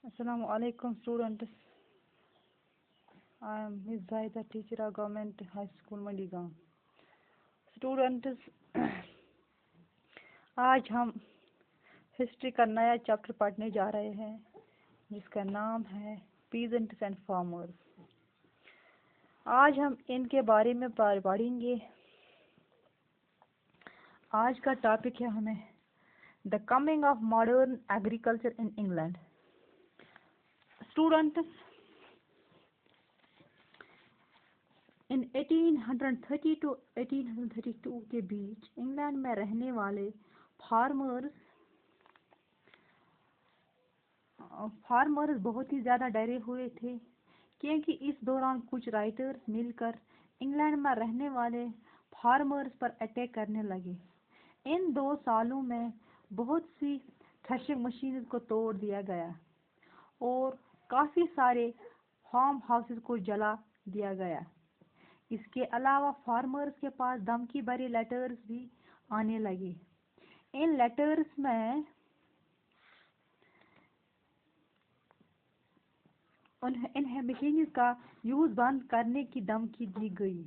Assalamu alaikum students. I am Ms. Zaida, teacher of Government High School Mandigaon. Students, आज हम history का नया chapter पढ़ने जा रहे हैं जिसका नाम है पीजेंट्स एंड फार्मर्स। आज हम इनके बारे में पढ़ेंगे। आज का टॉपिक है हमें the coming of modern agriculture in England. Students, in 1830 to 1832 के बीच इंग्लैंड में रहने वाले फार्मर्स बहुत ही ज़्यादा डरे हुए थे, क्योंकि इस दौरान कुछ राइटर्स मिलकर इंग्लैंड में रहने वाले फार्मर्स पर अटैक करने लगे। इन 2 सालों में बहुत सी थ्रेशिंग मशीन को तोड़ दिया गया और काफ़ी सारे फार्म हाउसेस को जला दिया गया। इसके अलावा फार्मर्स के पास धमकी भरे लेटर्स भी आने लगे। इन लेटर्स में इन मशीन का यूज़ बंद करने की धमकी दी गई।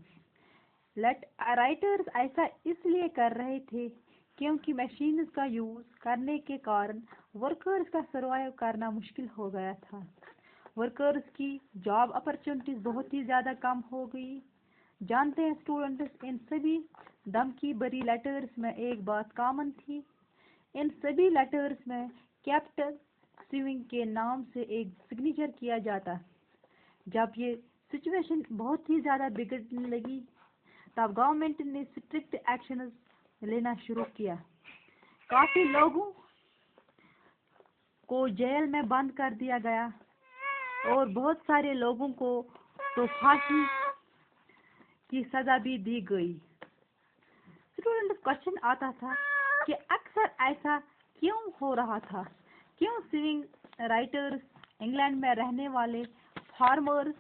राइटर्स ऐसा इसलिए कर रहे थे क्योंकि मशीन का यूज़ करने के कारण वर्कर्स का सर्वाइव करना मुश्किल हो गया था। वर्कर्स की जॉब अपॉर्चुनिटीज बहुत ही ज़्यादा कम हो गई। जानते हैं स्टूडेंट्स, इन सभी धमकी भरी लेटर्स में एक बात कॉमन थी। इन सभी लेटर्स में कैपिटल स्विंग के नाम से एक सिग्नेचर किया जाता। जब ये सिचुएशन बहुत ही ज़्यादा बिगड़ने लगी तब गवर्नमेंट ने स्ट्रिक्ट एक्शन लेना शुरू किया। काफ़ी लोगों को जेल में बंद कर दिया गया और बहुत सारे लोगों को तो फांसी की सजा भी दी गई। स्टूडेंट, क्वेश्चन आता था कि अक्सर ऐसा क्यों हो रहा था, क्यों स्विंग राइटर्स इंग्लैंड में रहने वाले फार्मर्स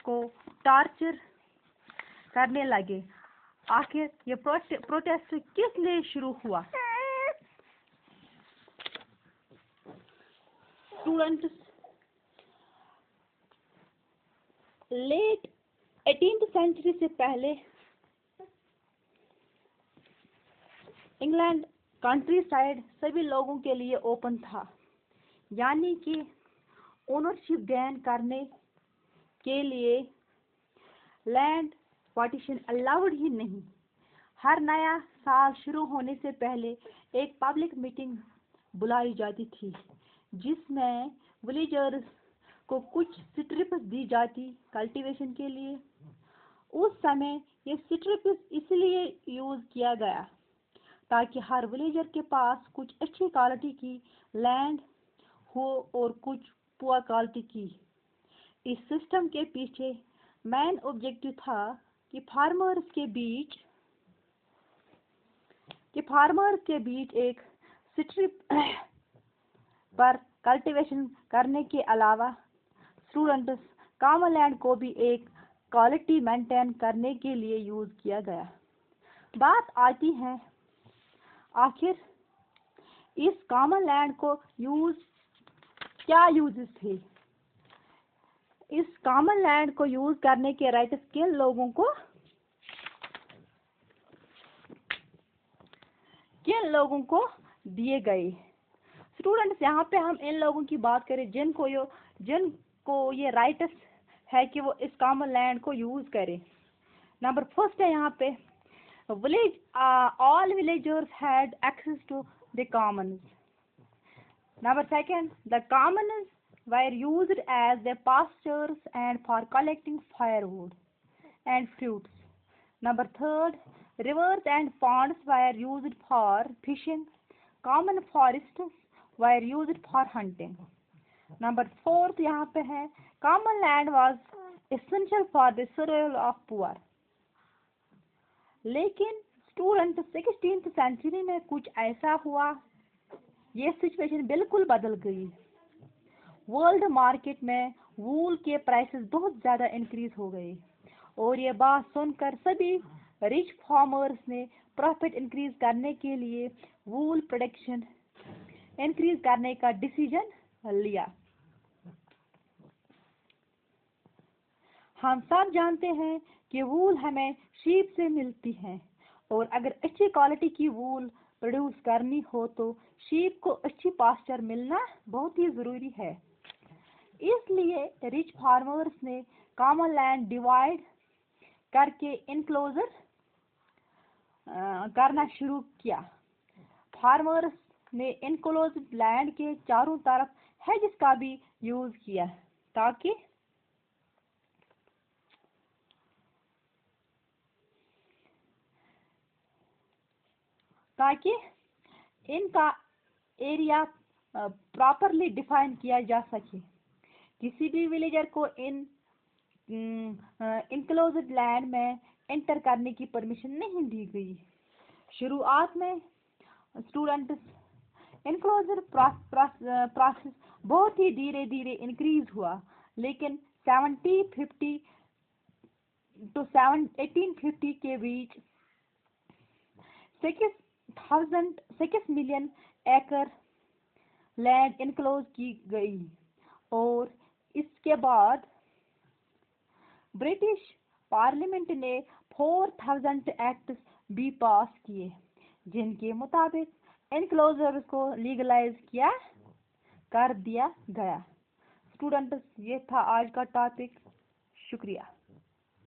को टॉर्चर करने लगे। आखिर ये प्रोटेस्ट किस लिए शुरू हुआ? स्टूडेंट्स, लेट 18th सेंचुरी से पहले इंग्लैंड कंट्री साइड सभी लोगों के लिए ओपन था, यानी कि ओनरशिप गेन करने के लिए लैंड पार्टीशन अलाउड ही नहीं। हर नया साल शुरू होने से पहले एक पब्लिक मीटिंग बुलाई जाती थी जिसमें विलेजर्स को कुछ स्ट्रिप्स दी जाती कल्टीवेशन के लिए। उस समय ये स्ट्रिप्स इसलिए यूज़ किया गया ताकि हर विलेजर के पास कुछ अच्छी क्वालिटी की लैंड हो और कुछ पुअर क्वालिटी की। इस सिस्टम के पीछे मेन ऑब्जेक्टिव था कि फार्मर्स के बीच एक स्ट्रिप पर कल्टीवेशन करने के अलावा स्टूडेंट्स कॉमन लैंड को भी एक क्वालिटी मेंटेन करने के लिए यूज़ किया गया। बात आती है आखिर इस कॉमन लैंड को क्या यूजेस थे? इस कॉमन लैंड को यूज करने के राइट्स किन लोगों को दिए गए? स्टूडेंट्स, यहाँ पे हम इन लोगों की बात करें जिनको ये राइट्स है कि वो इस कॉमन लैंड को यूज करें। नंबर फर्स्ट है यहाँ पे all villagers had access to the commons. Number second, the commons were used as the pastures and for collecting firewood and fruits. Number third, rivers and ponds were used for fishing. Common forests were used for hunting. Number fourth यहाँ पे है common land was essential for the survival of poor. लेकिन student 16th century में कुछ ऐसा हुआ, ये situation बिल्कुल बदल गई। वर्ल्ड मार्केट में वूल के प्राइसेस बहुत ज़्यादा इंक्रीज हो गए और ये बात सुनकर सभी रिच फार्मर्स ने प्रॉफिट इंक्रीज करने के लिए वूल प्रोडक्शन इंक्रीज करने का डिसीजन लिया। हम सब जानते हैं कि वूल हमें शीप से मिलती है, और अगर अच्छी क्वालिटी की वूल प्रोड्यूस करनी हो तो शीप को अच्छी पास्चर मिलना बहुत ही ज़रूरी है। इसलिए रिच फार्मर्स ने कॉमन लैंड डिवाइड करके इनक्लोजर करना शुरू किया। फार्मर्स ने इनक्लोज्ड लैंड के चारों तरफ हेजेस का भी यूज किया ताकि इनका एरिया प्रॉपरली डिफाइन किया जा सके। किसी भी विलेजर को इन इनक्लोज्ड लैंड में एंटर करने की परमिशन नहीं दी गई। शुरुआत में स्टूडेंट्स इनक्लोजर प्रोसेस बहुत ही धीरे धीरे इंक्रीज हुआ, लेकिन 1750 to 1850 के बीच 6 मिलियन एकड़ लैंड इनक्लोज की गई, और इसके बाद ब्रिटिश पार्लियामेंट ने 4000 एक्ट्स भी पास किए, जिनके मुताबिक इनक्लोजर को लीगलाइज कर दिया गया। स्टूडेंट्स, ये था आज का टॉपिक। शुक्रिया।